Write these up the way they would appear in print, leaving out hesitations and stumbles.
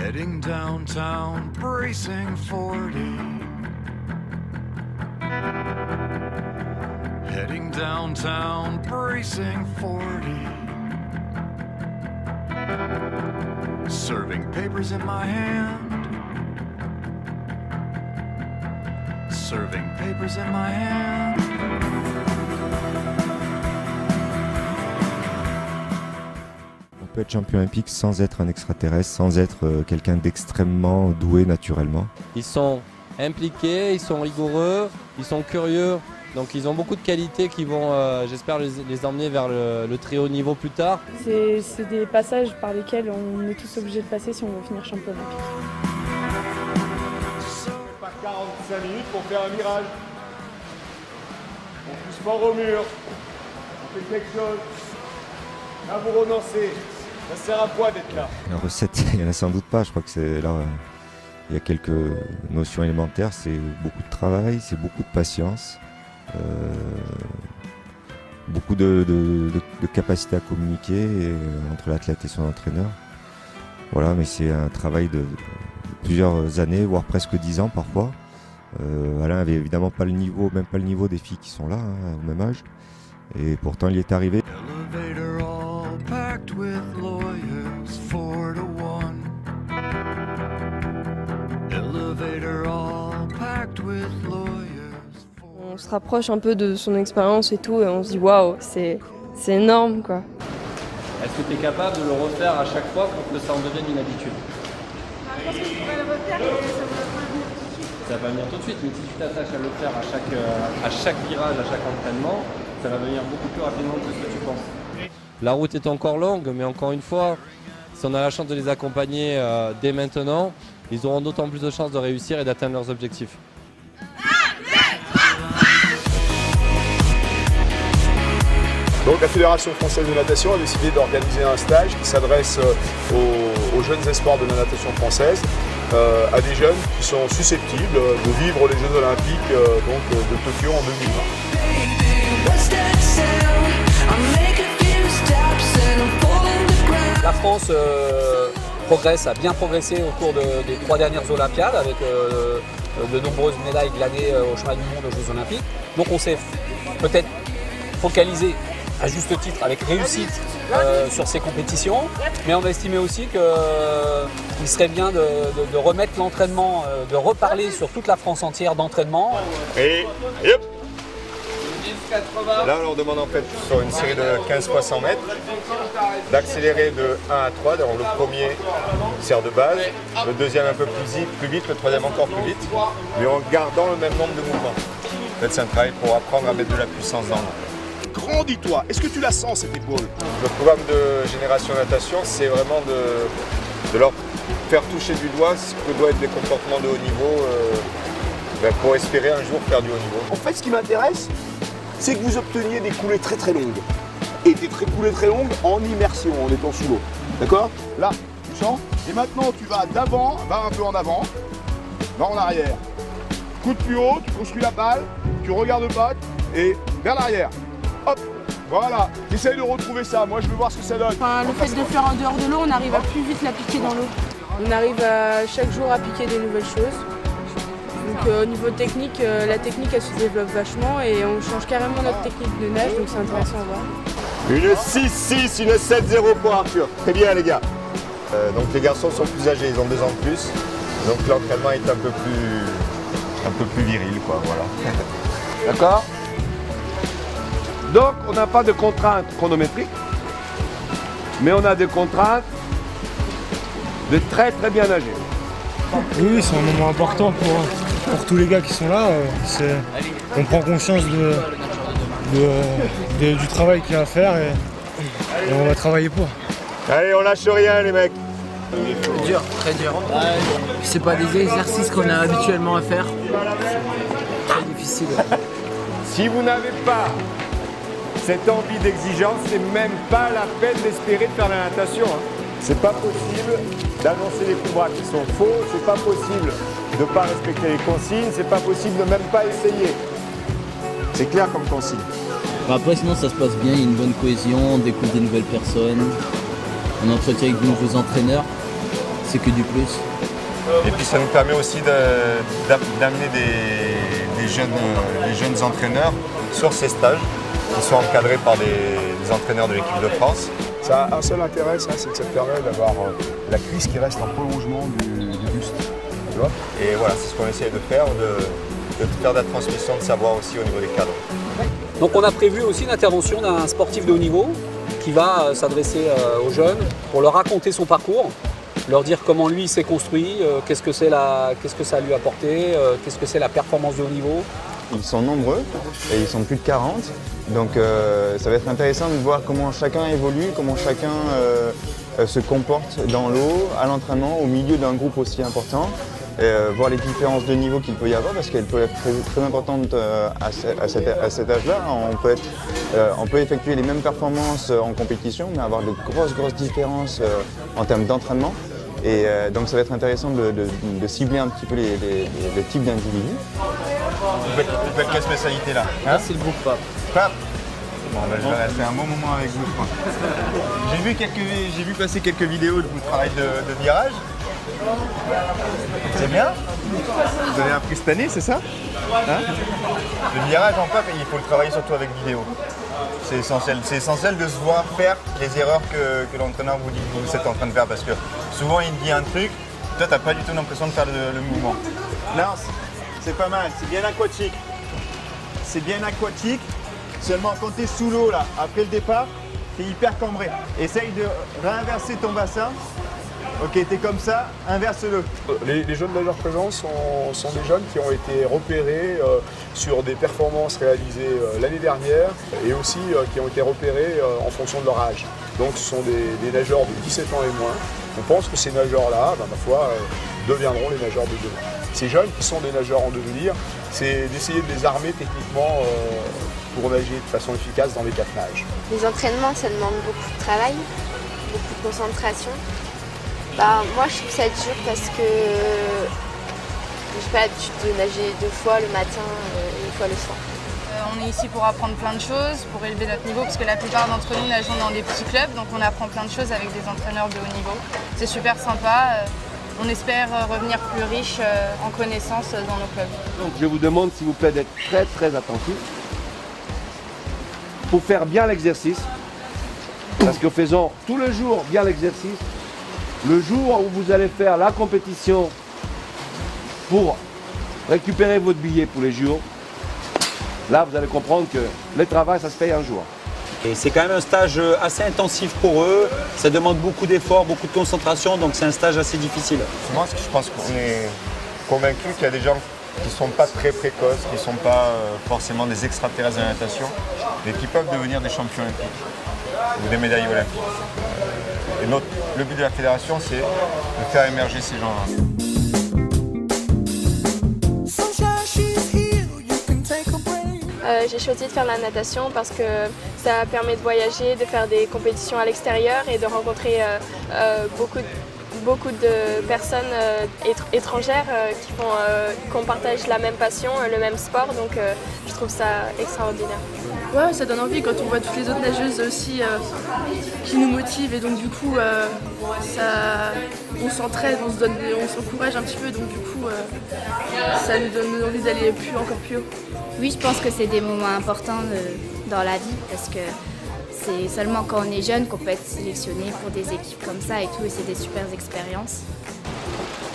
Heading downtown, bracing 40. Heading downtown, bracing 40. Serving papers in my hand. Serving papers in my hand. On peut être champion olympique sans être un extraterrestre, sans être quelqu'un d'extrêmement doué naturellement. Ils sont impliqués, ils sont rigoureux, ils sont curieux. Donc ils ont beaucoup de qualités qui vont, j'espère, les emmener vers le très haut niveau plus tard. C'est des passages par lesquels on est tous obligés de passer si on veut finir champion olympique. Pas 45 minutes pour faire un virage. On pousse fort au mur. On fait quelque chose. Là vous renoncez. Ça sert à quoi d'être là? La recette, il n'y en a sans doute pas. Je crois que c'est là, il y a quelques notions élémentaires. C'est beaucoup de travail, c'est beaucoup de patience. Beaucoup de capacité à communiquer entre l'athlète et son entraîneur. Voilà, mais c'est un travail de plusieurs années, voire presque 10 ans parfois. Alain avait évidemment pas le niveau, même pas le niveau des filles qui sont là, au même âge. Et pourtant il y est arrivé. Elevator all packed with lawyers, 4 to 1. Elevator all packed with lawyers. On se rapproche un peu de son expérience et tout, et on se dit waouh, c'est énorme quoi. Est-ce que tu es capable de le refaire à chaque fois pour que ça en devienne une habitude? Je pense que je pourrais le refaire, mais ça va pas venir tout de suite. Ça va venir tout de suite, mais si tu t'attaches à le faire à chaque virage, à chaque entraînement, ça va venir beaucoup plus rapidement que ce que tu penses. La route est encore longue, mais encore une fois, si on a la chance de les accompagner dès maintenant, ils auront d'autant plus de chances de réussir et d'atteindre leurs objectifs. Donc la Fédération française de natation a décidé d'organiser un stage qui s'adresse aux jeunes espoirs de la natation française, à des jeunes qui sont susceptibles de vivre les Jeux Olympiques de Tokyo en 2020. La France a bien progressé au cours des 3 dernières Olympiades avec de nombreuses médailles glanées au championnat du monde aux Jeux Olympiques. Donc on s'est peut-être focalisé à juste titre avec réussite sur ces compétitions, mais on a estimé aussi qu'il serait bien de remettre l'entraînement, de reparler sur toute la France entière d'entraînement. Et hop. Là on leur demande en fait sur une série de 15 fois 100 mètres d'accélérer de 1 à 3, donc le premier sert de base, le deuxième un peu plus vite, le troisième encore plus vite, mais en gardant le même nombre de mouvements. En fait, c'est un travail pour apprendre à mettre de la puissance dans l'eau. Grandis-toi, est-ce que tu la sens cette épaule? Le programme de Génération Natation, c'est vraiment de leur faire toucher du doigt ce que doivent être les comportements de haut niveau pour espérer un jour faire du haut niveau. En fait, ce qui m'intéresse, c'est que vous obteniez des coulées très très longues. Et des coulées très longues en immersion, en étant sous l'eau. D'accord? Là, tu sens? Et maintenant, tu vas d'avant, va un peu en avant, va en arrière. Coup de plus haut, tu construis la balle, tu regardes le bat et vers l'arrière. Hop, voilà, essaye de retrouver ça, moi je veux voir ce que ça donne. Enfin, le fait de le faire en dehors de l'eau, on arrive à plus vite la piquer dans l'eau. On arrive chaque jour à piquer des nouvelles choses. Donc au niveau technique, la technique elle se développe vachement et on change carrément notre technique de nage, donc c'est intéressant à voir. Une 6-6, une 7-0 pour Arthur. Très bien les gars. Donc les garçons sont plus âgés, ils ont 2 ans de plus. Donc l'entraînement est un peu plus viril quoi, voilà. D'accord? Donc on n'a pas de contraintes chronométriques, mais on a des contraintes de très très bien nager. Oui, c'est un moment important pour tous les gars qui sont là. On prend conscience du travail qu'il y a à faire et on va travailler pour. Allez, on lâche rien les mecs. Dur, très dur. C'est pas des exercices qu'on a habituellement à faire. C'est très difficile. Si vous n'avez pas cette envie d'exigence, c'est même pas la peine d'espérer de faire la natation. C'est pas possible d'annoncer des coups bras qui sont faux, c'est pas possible de ne pas respecter les consignes, c'est pas possible de même pas essayer. C'est clair comme consigne. Après sinon ça se passe bien, il y a une bonne cohésion, on découvre des nouvelles personnes, on entretient avec de nouveaux entraîneurs. c'est que du plus. Et puis ça nous permet aussi d'amener des jeunes entraîneurs sur ces stages qui sont encadrés par des entraîneurs de l'équipe de France. Ça a un seul intérêt, ça, c'est que ça te permet d'avoir la cuisse qui reste en prolongement du buste. Tu vois ? Et voilà, c'est ce qu'on essaie de faire, de faire de la transmission de savoir aussi au niveau des cadres. Donc on a prévu aussi l'intervention d'un sportif de haut niveau qui va s'adresser aux jeunes pour leur raconter son parcours, leur dire comment lui s'est construit, qu'est-ce que ça lui a apporté, qu'est-ce que c'est la performance de haut niveau. Ils sont nombreux et ils sont plus de 40, donc ça va être intéressant de voir comment chacun évolue, comment chacun se comporte dans l'eau, à l'entraînement, au milieu d'un groupe aussi important. Voir les différences de niveau qu'il peut y avoir parce qu'elles peuvent être très importantes à cet âge-là. On peut effectuer les mêmes performances en compétition mais avoir de grosses différences en termes d'entraînement. Et donc ça va être intéressant de cibler un petit peu les types d'individus. Vous faites quelle spécialité là, hein? C'est le groupe PAP. PAP. Bon, ben, je vais rester un bon moment avec vous, je crois. J'ai vu passer quelques vidéos de votre travail de virage. C'est bien. Vous avez appris cette année, c'est ça, hein? Le virage en PAP, il faut le travailler surtout avec vidéo. C'est essentiel. C'est essentiel de se voir faire les erreurs que l'entraîneur vous dit que vous êtes en train de faire parce que souvent il dit un truc, toi t'as pas du tout l'impression de faire le mouvement. Non, c'est pas mal, c'est bien aquatique. C'est bien aquatique, seulement quand tu es sous l'eau là, après le départ, tu es hyper cambré. Essaye de réinverser ton bassin. Ok, t'es comme ça, inverse-le. Les jeunes nageurs présents sont des jeunes qui ont été repérés sur des performances réalisées l'année dernière et aussi qui ont été repérés en fonction de leur âge. Donc ce sont des nageurs de 17 ans et moins. On pense que ces nageurs-là, ma foi, deviendront les nageurs de demain. Ces jeunes qui sont des nageurs en devenir, c'est d'essayer de les armer techniquement pour nager de façon efficace dans les 4 nages. Les entraînements, ça demande beaucoup de travail, beaucoup de concentration. Moi je trouve ça dur parce que j'ai pas l'habitude de nager 2 fois le matin et 1 fois le soir. On est ici pour apprendre plein de choses, pour élever notre niveau, parce que la plupart d'entre nous nageons dans des petits clubs, donc on apprend plein de choses avec des entraîneurs de haut niveau. C'est super sympa, on espère revenir plus riche en connaissances dans nos clubs. Donc je vous demande s'il vous plaît d'être très attentif pour faire bien l'exercice, parce que faisant tout le jour bien l'exercice, le jour où vous allez faire la compétition pour récupérer votre billet pour les jours, là vous allez comprendre que le travail ça se paye un jour. Et c'est quand même un stage assez intensif pour eux, ça demande beaucoup d'efforts, beaucoup de concentration, donc c'est un stage assez difficile. Moi, je pense qu'on est convaincu qu'il y a des gens qui ne sont pas très précoces, qui ne sont pas forcément des extraterrestres de la natation, mais qui peuvent devenir des champions olympiques ou des médailles olympiques. Et le but de la fédération, c'est de faire émerger ces gens-là. J'ai choisi de faire la natation parce que ça permet de voyager, de faire des compétitions à l'extérieur et de rencontrer beaucoup de personnes étrangères qu'on partage la même passion, le même sport, donc je trouve ça extraordinaire. Ouais, ça donne envie quand on voit toutes les autres nageuses aussi qui nous motivent et donc du coup on s'entraide, on s'encourage un petit peu, donc du coup ça nous donne envie d'aller encore plus haut. Oui, je pense que c'est des moments importants dans la vie parce que c'est seulement quand on est jeune qu'on peut être sélectionné pour des équipes comme ça et tout, et c'est des super expériences.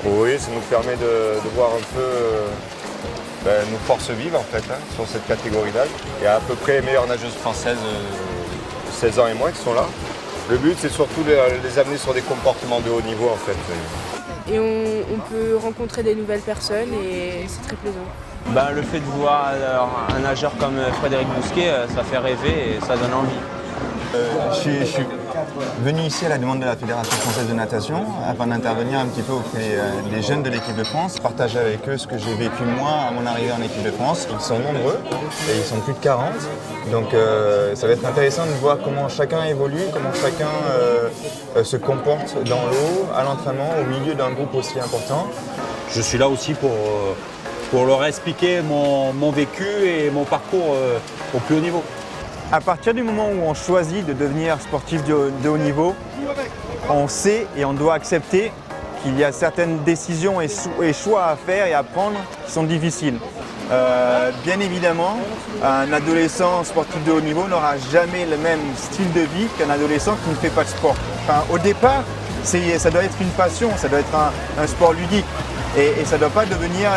Oui, ça nous permet de voir un peu nos forces vives en fait, sur cette catégorie d'âge. Il y a à peu près les meilleures nageuses françaises de 16 ans et moins qui sont là. Le but c'est surtout de les amener sur des comportements de haut niveau en fait. Et on peut rencontrer des nouvelles personnes et c'est très plaisant. Le fait de voir un nageur comme Frédéric Bousquet, ça fait rêver et ça donne envie. Je suis venu ici à la demande de la Fédération française de natation afin d'intervenir un petit peu auprès des jeunes de l'équipe de France, partager avec eux ce que j'ai vécu moi à mon arrivée en équipe de France. Ils sont nombreux et ils sont plus de 40, donc ça va être intéressant de voir comment chacun évolue, comment chacun se comporte dans l'eau, à l'entraînement, au milieu d'un groupe aussi important. Je suis là aussi pour leur expliquer mon vécu et mon parcours au plus haut niveau. À partir du moment où on choisit de devenir sportif de haut niveau, on sait et on doit accepter qu'il y a certaines décisions et choix à faire et à prendre qui sont difficiles. Bien évidemment, un adolescent sportif de haut niveau n'aura jamais le même style de vie qu'un adolescent qui ne fait pas de sport. Enfin, au départ, ça doit être une passion, ça doit être un sport ludique. Et ça ne doit pas devenir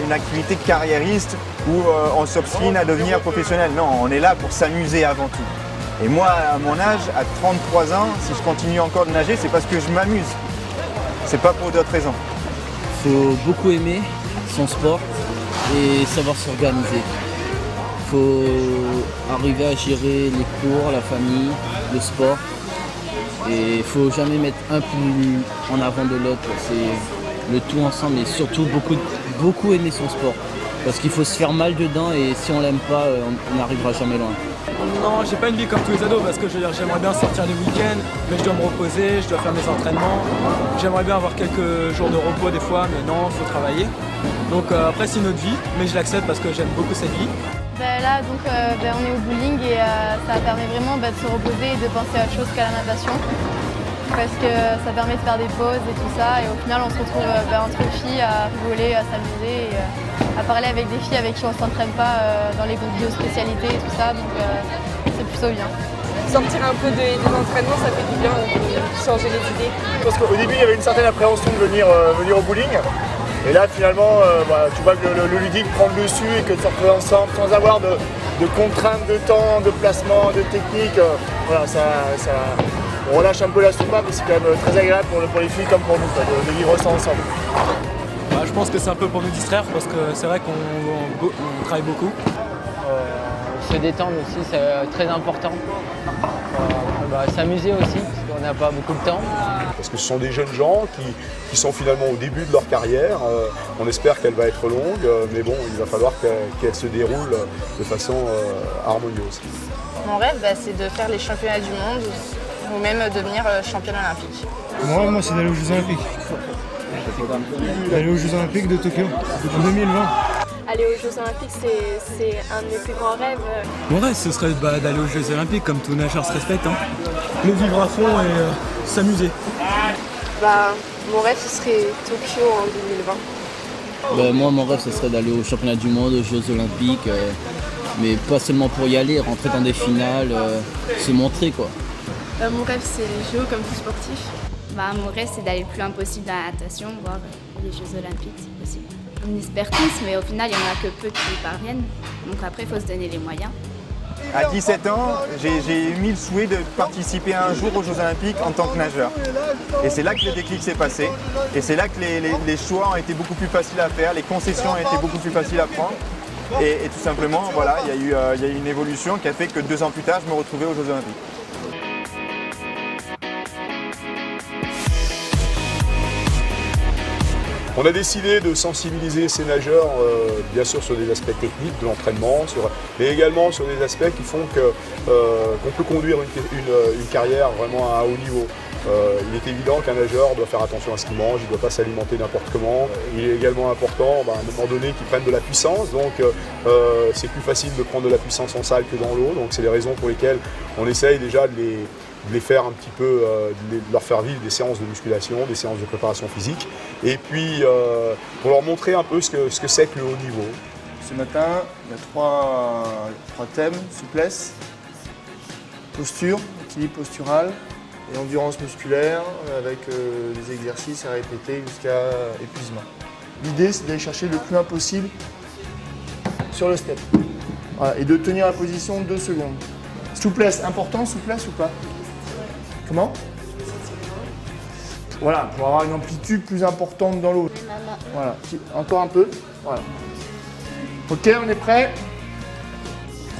une activité carriériste où on s'obstine à devenir professionnel. Non, on est là pour s'amuser avant tout. Et moi, à mon âge, à 33 ans, si je continue encore de nager, c'est parce que je m'amuse. C'est pas pour d'autres raisons. Il faut beaucoup aimer son sport et savoir s'organiser. Il faut arriver à gérer les cours, la famille, le sport. Et il ne faut jamais mettre un plus en avant de l'autre. C'est le tout ensemble et surtout beaucoup aimer son sport. Parce qu'il faut se faire mal dedans et si on l'aime pas, on n'arrivera jamais loin. Non, j'ai pas une vie comme tous les ados parce que j'aimerais bien sortir les week-ends, mais je dois me reposer, je dois faire mes entraînements. J'aimerais bien avoir quelques jours de repos des fois, mais non, il faut travailler. Donc après c'est une autre vie, mais je l'accepte parce que j'aime beaucoup cette vie. Là donc on est au bowling et ça permet vraiment de se reposer et de penser à autre chose qu'à la natation. Parce que ça permet de faire des pauses et tout ça et au final on se retrouve entre filles à rigoler, à s'amuser et à parler avec des filles avec qui on ne s'entraîne pas dans les bio-spécialités et tout ça, donc c'est plutôt bien. Sortir un peu des entraînements, ça fait du bien, changer les idées. Parce qu'au début il y avait une certaine appréhension de venir au bowling et là finalement tu vois que le ludique prend le dessus et que de se retrouver ensemble sans avoir de contraintes de temps, de placement, de technique, voilà, on relâche un peu la soupape et c'est quand même très agréable pour les filles comme pour nous de vivre ça ensemble. Je pense que c'est un peu pour nous distraire parce que c'est vrai qu'on travaille beaucoup. Se détendre aussi, c'est très important. S'amuser aussi, parce qu'on n'a pas beaucoup de temps. Parce que ce sont des jeunes gens qui sont finalement au début de leur carrière. On espère qu'elle va être longue, mais bon, il va falloir qu'elle se déroule de façon harmonieuse. Mon rêve, c'est de faire les championnats du monde ou même devenir championne olympique. Moi c'est d'aller aux Jeux Olympiques. D'aller aux Jeux Olympiques de Tokyo en 2020. Aller aux Jeux Olympiques, c'est un de mes plus grands rêves. Mon rêve, ce serait d'aller aux Jeux Olympiques comme tout nageur se respecte. Le vivre à fond et s'amuser. Mon rêve, ce serait Tokyo en 2020. Moi, mon rêve, ce serait d'aller aux championnats du monde, aux Jeux Olympiques. Mais pas seulement pour y aller, rentrer dans des finales, se montrer quoi. Mon rêve, c'est les JO comme tout sportif. Mon rêve, c'est d'aller le plus loin possible dans la natation, voir les Jeux Olympiques si possible. On espère tous, mais au final, il n'y en a que peu qui y parviennent. Donc après, il faut se donner les moyens. À 17 ans, j'ai eu le souhait de participer un jour aux Jeux Olympiques en tant que nageur. Et c'est là que le déclic s'est passé. Et c'est là que les choix ont été beaucoup plus faciles à faire, les concessions ont été beaucoup plus faciles à prendre. Et tout simplement, voilà, il y a eu une évolution qui a fait que 2 ans plus tard, je me retrouvais aux Jeux Olympiques. On a décidé de sensibiliser ces nageurs, bien sûr sur des aspects techniques de l'entraînement, mais également sur des aspects qui font qu'on peut conduire une carrière vraiment à un haut niveau. Il est évident qu'un nageur doit faire attention à ce qu'il mange, il ne doit pas s'alimenter n'importe comment. Il est également important à un moment donné qu'il prenne de la puissance, donc c'est plus facile de prendre de la puissance en salle que dans l'eau, donc c'est les raisons pour lesquelles on essaye déjà de les faire un petit peu, de leur faire vivre des séances de musculation, des séances de préparation physique, et puis pour leur montrer un peu ce que c'est que le haut niveau. Ce matin, il y a trois thèmes: souplesse, posture, équilibre postural et endurance musculaire avec des exercices à répéter jusqu'à épuisement. L'idée, c'est d'aller chercher le plus loin possible sur le step. Voilà, et de tenir la position 2 secondes. Souplesse, important, souplesse ou pas? Comment? Voilà, pour avoir une amplitude plus importante dans l'eau. Voilà, encore un peu. Voilà. Ok, on est prêt?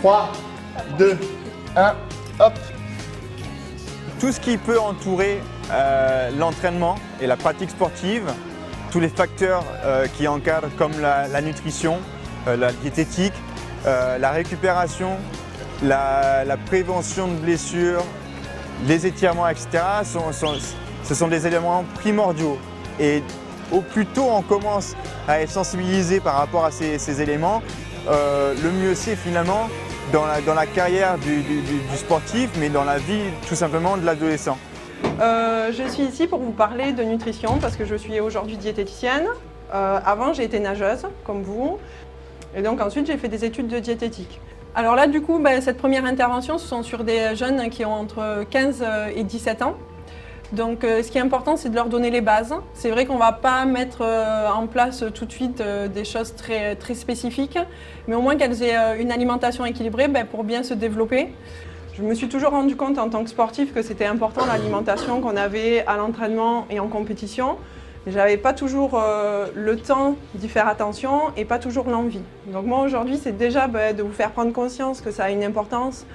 3, 2, 1, hop! Tout ce qui peut entourer l'entraînement et la pratique sportive, tous les facteurs qui encadrent comme la nutrition, la diététique, la récupération, la prévention de blessures, les étirements, etc. Ce sont des éléments primordiaux. Et au plus tôt on commence à être sensibilisé par rapport à ces éléments, le mieux c'est finalement dans la carrière du sportif, mais dans la vie tout simplement de l'adolescent. Je suis ici pour vous parler de nutrition parce que je suis aujourd'hui diététicienne. Avant, j'ai été nageuse, comme vous. Et donc ensuite, j'ai fait des études de diététique. Alors là, du coup, cette première intervention, ce sont sur des jeunes qui ont entre 15 et 17 ans. Donc ce qui est important, c'est de leur donner les bases. C'est vrai qu'on ne va pas mettre en place tout de suite des choses très, très spécifiques, mais au moins qu'elles aient une alimentation équilibrée pour bien se développer. Je me suis toujours rendu compte en tant que sportif que c'était important l'alimentation qu'on avait à l'entraînement et en compétition. Je n'avais pas toujours le temps d'y faire attention et pas toujours l'envie. Donc moi aujourd'hui, c'est déjà de vous faire prendre conscience que ça a une importance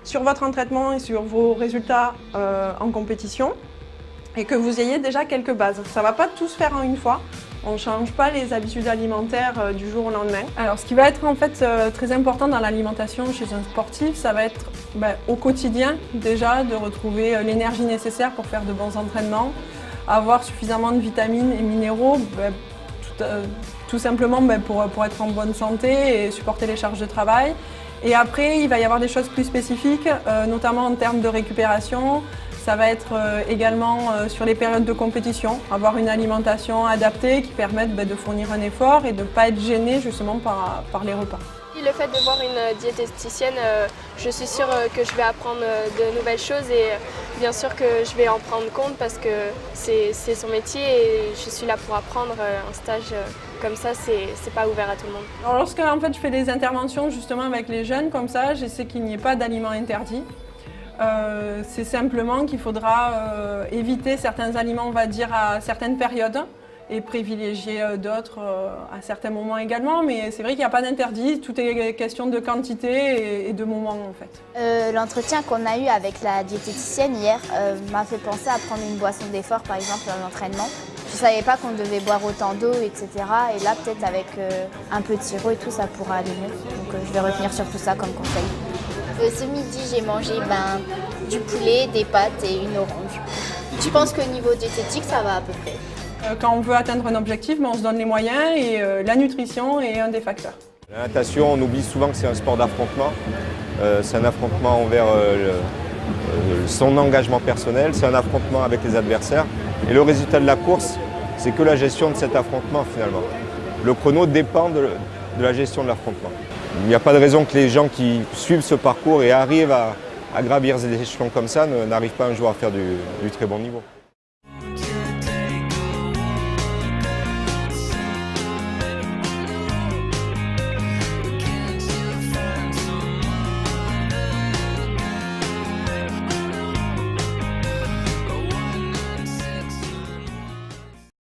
sur votre entraînement et sur vos résultats en compétition et que vous ayez déjà quelques bases. Ça ne va pas tout se faire en une fois. On ne change pas les habitudes alimentaires du jour au lendemain. Alors ce qui va être en fait très important dans l'alimentation chez un sportif, ça va être au quotidien déjà de retrouver l'énergie nécessaire pour faire de bons entraînements, avoir suffisamment de vitamines et minéraux, tout simplement pour être en bonne santé et supporter les charges de travail. Et après, il va y avoir des choses plus spécifiques, notamment en termes de récupération. Ça va être également sur les périodes de compétition, avoir une alimentation adaptée qui permette de fournir un effort et de ne pas être gêné justement par les repas. Le fait de voir une diététicienne, je suis sûre que je vais apprendre de nouvelles choses et bien sûr que je vais en prendre compte parce que c'est son métier et je suis là pour apprendre. Un stage comme ça, c'est pas ouvert à tout le monde. Alors lorsque je fais des interventions justement avec les jeunes comme ça, j'essaie qu'il n'y ait pas d'aliments interdits. C'est simplement qu'il faudra éviter certains aliments, on va dire, à certaines périodes et privilégier d'autres à certains moments également. Mais c'est vrai qu'il n'y a pas d'interdit, tout est question de quantité et de moment en fait. L'entretien qu'on a eu avec la diététicienne hier m'a fait penser à prendre une boisson d'effort par exemple à l'entraînement. Je ne savais pas qu'on devait boire autant d'eau, etc. Et là peut-être avec un peu de sirop et tout ça pourra aller mieux. Donc je vais retenir sur tout ça comme conseil. Ce midi, j'ai mangé du poulet, des pâtes et une orange. Je pense qu'au niveau diététique, ça va à peu près. Quand on veut atteindre un objectif, on se donne les moyens et la nutrition est un des facteurs. La natation, on oublie souvent que c'est un sport d'affrontement. C'est un affrontement envers son engagement personnel, c'est un affrontement avec les adversaires. Et le résultat de la course, c'est que la gestion de cet affrontement finalement. Le chrono dépend de la gestion de l'affrontement. Il n'y a pas de raison que les gens qui suivent ce parcours et arrivent à gravir des échelons comme ça n'arrivent pas un jour à faire du très bon niveau.